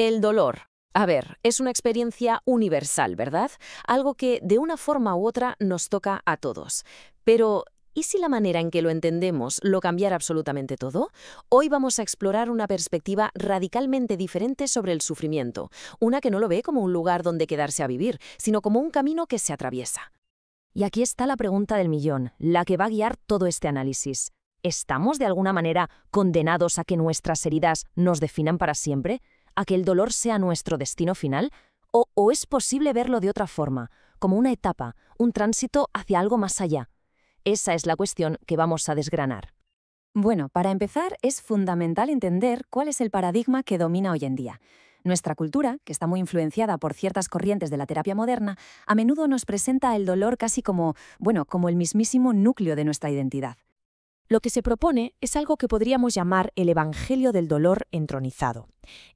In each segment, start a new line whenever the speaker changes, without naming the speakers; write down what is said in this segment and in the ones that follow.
El dolor. A ver, es una experiencia universal, ¿verdad? Algo que de una forma u otra nos toca a todos. Pero, ¿y si la manera en que lo entendemos lo cambiara absolutamente todo? Hoy vamos a explorar una perspectiva radicalmente diferente sobre el sufrimiento, una que no lo ve como un lugar donde quedarse a vivir, sino como un camino que se atraviesa.
Y aquí está la pregunta del millón, la que va a guiar todo este análisis. ¿Estamos de alguna manera condenados a que nuestras heridas nos definan para siempre? ¿A que el dolor sea nuestro destino final? ¿O es posible verlo de otra forma, como una etapa, un tránsito hacia algo más allá? Esa es la cuestión que vamos a desgranar.
Bueno, para empezar, es fundamental entender cuál es el paradigma que domina hoy en día. Nuestra cultura, que está muy influenciada por ciertas corrientes de la terapia moderna, a menudo nos presenta el dolor casi como el mismísimo núcleo de nuestra identidad.
Lo que se propone es algo que podríamos llamar el evangelio del dolor entronizado.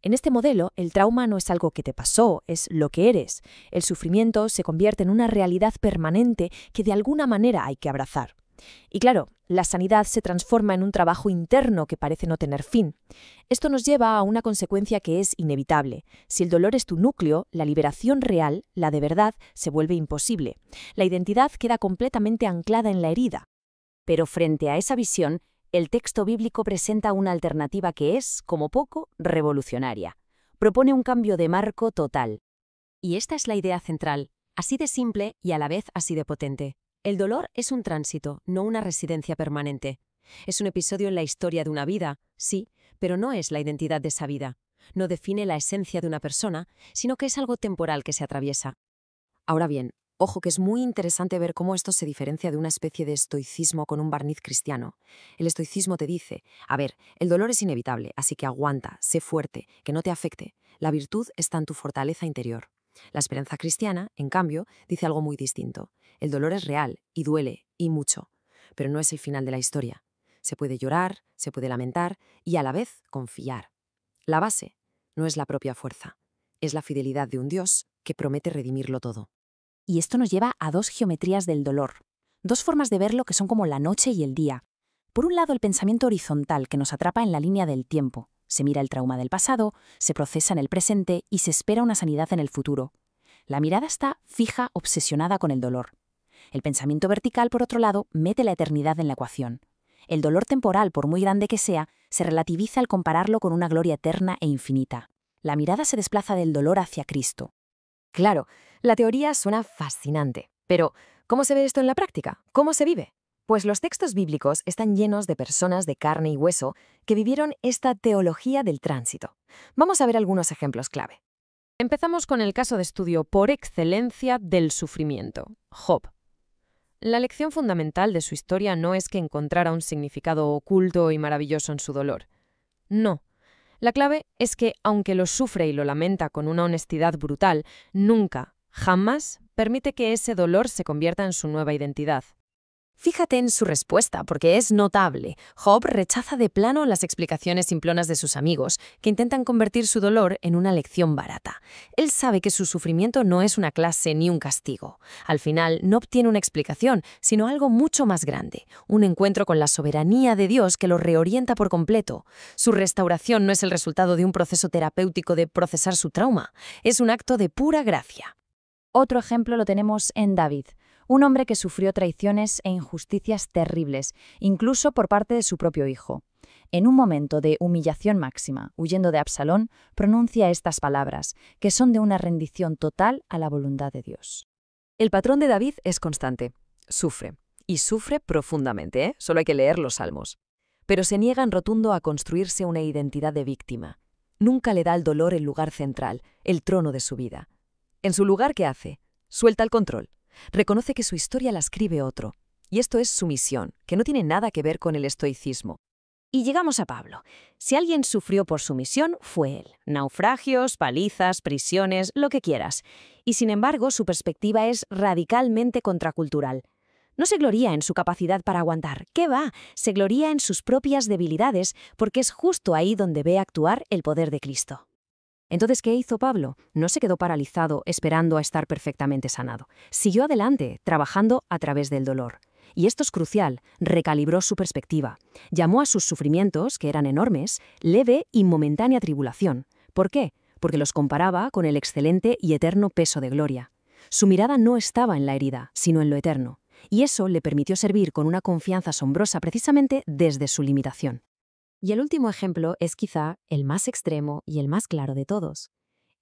En este modelo, el trauma no es algo que te pasó, es lo que eres. El sufrimiento se convierte en una realidad permanente que de alguna manera hay que abrazar. Y claro, la sanidad se transforma en un trabajo interno que parece no tener fin. Esto nos lleva a una consecuencia que es inevitable. Si el dolor es tu núcleo, la liberación real, la de verdad, se vuelve imposible. La identidad queda completamente anclada en la herida.
Pero frente a esa visión, el texto bíblico presenta una alternativa que es, como poco, revolucionaria. Propone un cambio de marco total.
Y esta es la idea central, así de simple y a la vez así de potente. El dolor es un tránsito, no una residencia permanente. Es un episodio en la historia de una vida, sí, pero no es la identidad de esa vida. No define la esencia de una persona, sino que es algo temporal que se atraviesa.
Ahora bien, ojo que es muy interesante ver cómo esto se diferencia de una especie de estoicismo con un barniz cristiano. El estoicismo te dice, a ver, el dolor es inevitable, así que aguanta, sé fuerte, que no te afecte. La virtud está en tu fortaleza interior. La esperanza cristiana, en cambio, dice algo muy distinto. El dolor es real y duele, y mucho, pero no es el final de la historia. Se puede llorar, se puede lamentar y a la vez confiar. La base no es la propia fuerza, es la fidelidad de un Dios que promete redimirlo todo.
Y esto nos lleva a dos geometrías del dolor, dos formas de verlo que son como la noche y el día. Por un lado, el pensamiento horizontal que nos atrapa en la línea del tiempo. Se mira el trauma del pasado, se procesa en el presente y se espera una sanidad en el futuro. La mirada está fija, obsesionada con el dolor. El pensamiento vertical, por otro lado, mete la eternidad en la ecuación. El dolor temporal, por muy grande que sea, se relativiza al compararlo con una gloria eterna e infinita. La mirada se desplaza del dolor hacia Cristo.
Claro, la teoría suena fascinante, pero ¿cómo se ve esto en la práctica? ¿Cómo se vive? Pues los textos bíblicos están llenos de personas de carne y hueso que vivieron esta teología del tránsito. Vamos a ver algunos ejemplos clave.
Empezamos con el caso de estudio por excelencia del sufrimiento, Job. La lección fundamental de su historia no es que encontrara un significado oculto y maravilloso en su dolor. No. La clave es que, aunque lo sufre y lo lamenta con una honestidad brutal, nunca, jamás, permite que ese dolor se convierta en su nueva identidad.
Fíjate en su respuesta, porque es notable. Job rechaza de plano las explicaciones simplonas de sus amigos, que intentan convertir su dolor en una lección barata. Él sabe que su sufrimiento no es una clase ni un castigo. Al final, no obtiene una explicación, sino algo mucho más grande, un encuentro con la soberanía de Dios que lo reorienta por completo. Su restauración no es el resultado de un proceso terapéutico de procesar su trauma, es un acto de pura gracia.
Otro ejemplo lo tenemos en David, un hombre que sufrió traiciones e injusticias terribles, incluso por parte de su propio hijo. En un momento de humillación máxima, huyendo de Absalón, pronuncia estas palabras, que son de una rendición total a la voluntad de Dios.
El patrón de David es constante. Sufre. Y sufre profundamente, ¿eh? Solo hay que leer los salmos. Pero se niega en rotundo a construirse una identidad de víctima. Nunca le da al dolor el lugar central, el trono de su vida. En su lugar, ¿qué hace? Suelta el control. Reconoce que su historia la escribe otro. Y esto es sumisión, que no tiene nada que ver con el estoicismo.
Y llegamos a Pablo. Si alguien sufrió por sumisión, fue él. Naufragios, palizas, prisiones, lo que quieras. Y sin embargo, su perspectiva es radicalmente contracultural. No se gloría en su capacidad para aguantar. ¿Qué va? Se gloría en sus propias debilidades, porque es justo ahí donde ve actuar el poder de Cristo.
Entonces, ¿qué hizo Pablo? No se quedó paralizado esperando a estar perfectamente sanado. Siguió adelante, trabajando a través del dolor. Y esto es crucial, recalibró su perspectiva. Llamó a sus sufrimientos, que eran enormes, leve y momentánea tribulación. ¿Por qué?
porque los comparaba con el excelente y eterno peso de gloria. Su mirada no estaba en la herida, sino en lo eterno, y eso le permitió servir con una confianza asombrosa precisamente desde su limitación.
Y el último ejemplo es quizá el más extremo y el más claro de todos.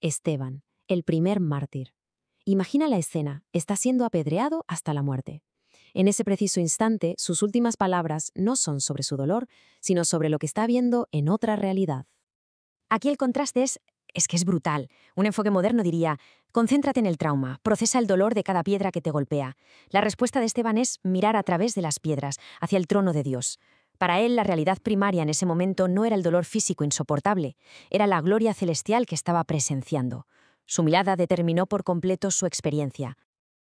Esteban, el primer mártir. Imagina la escena, está siendo apedreado hasta la muerte. En ese preciso instante, sus últimas palabras no son sobre su dolor, sino sobre lo que está viendo en otra realidad.
Aquí el contraste es que es brutal. Un enfoque moderno diría, concéntrate en el trauma, procesa el dolor de cada piedra que te golpea. La respuesta de Esteban es mirar a través de las piedras, hacia el trono de Dios. Para él, la realidad primaria en ese momento no era el dolor físico insoportable, era la gloria celestial que estaba presenciando. Su mirada determinó por completo su experiencia.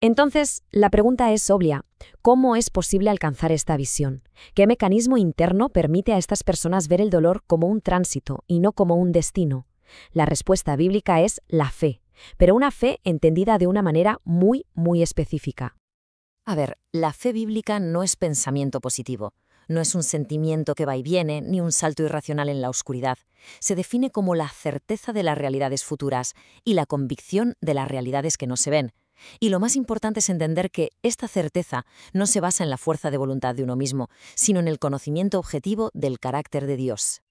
Entonces, la pregunta es obvia. ¿Cómo es posible alcanzar esta visión? ¿Qué mecanismo interno permite a estas personas ver el dolor como un tránsito y no como un destino? La respuesta bíblica es la fe, pero una fe entendida de una manera muy, muy específica.
A ver, la fe bíblica no es pensamiento positivo. No es un sentimiento que va y viene, ni un salto irracional en la oscuridad. Se define como la certeza de las realidades futuras y la convicción de las realidades que no se ven. Y lo más importante es entender que esta certeza no se basa en la fuerza de voluntad de uno mismo, sino en el conocimiento objetivo del carácter de Dios.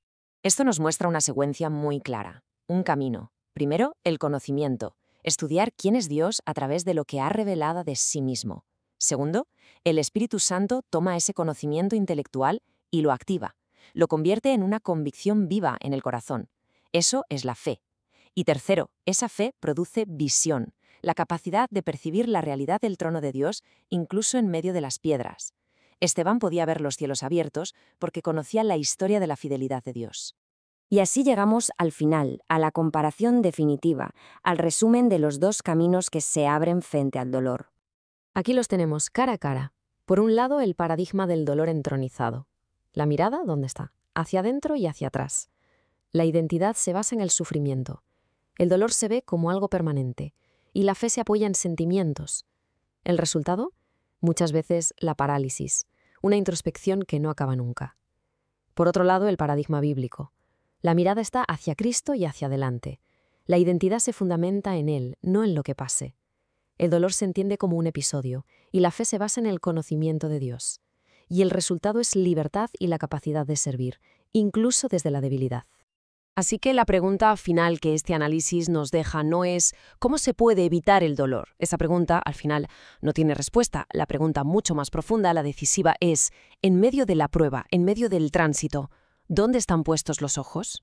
Esto nos muestra una secuencia muy clara, un camino. Primero, el conocimiento, estudiar quién es Dios a través de lo que ha revelado de sí mismo. Segundo, el Espíritu Santo toma ese conocimiento intelectual y lo activa, lo convierte en una convicción viva en el corazón. Eso es la fe. Y tercero, esa fe produce visión, la capacidad de percibir la realidad del trono de Dios incluso en medio de las piedras. Esteban podía ver los cielos abiertos porque conocía la historia de la fidelidad de Dios.
Y así llegamos al final, a la comparación definitiva, al resumen de los dos caminos que se abren frente al dolor.
Aquí los tenemos cara a cara. Por un lado, el paradigma del dolor entronizado. La mirada, ¿dónde está? Hacia adentro y hacia atrás. La identidad se basa en el sufrimiento. El dolor se ve como algo permanente, y la fe se apoya en sentimientos. ¿El resultado? Muchas veces la parálisis, una introspección que no acaba nunca. Por otro lado, el paradigma bíblico. La mirada está hacia Cristo y hacia adelante. La identidad se fundamenta en Él, no en lo que pase. El dolor se entiende como un episodio, y la fe se basa en el conocimiento de Dios. Y el resultado es libertad y la capacidad de servir, incluso desde la debilidad. Así que la pregunta final que este análisis nos deja no es ¿cómo se puede evitar el dolor? Esa pregunta, al final, no tiene respuesta. La pregunta mucho más profunda, la decisiva, es, en medio de la prueba, en medio del tránsito, ¿dónde están puestos los ojos?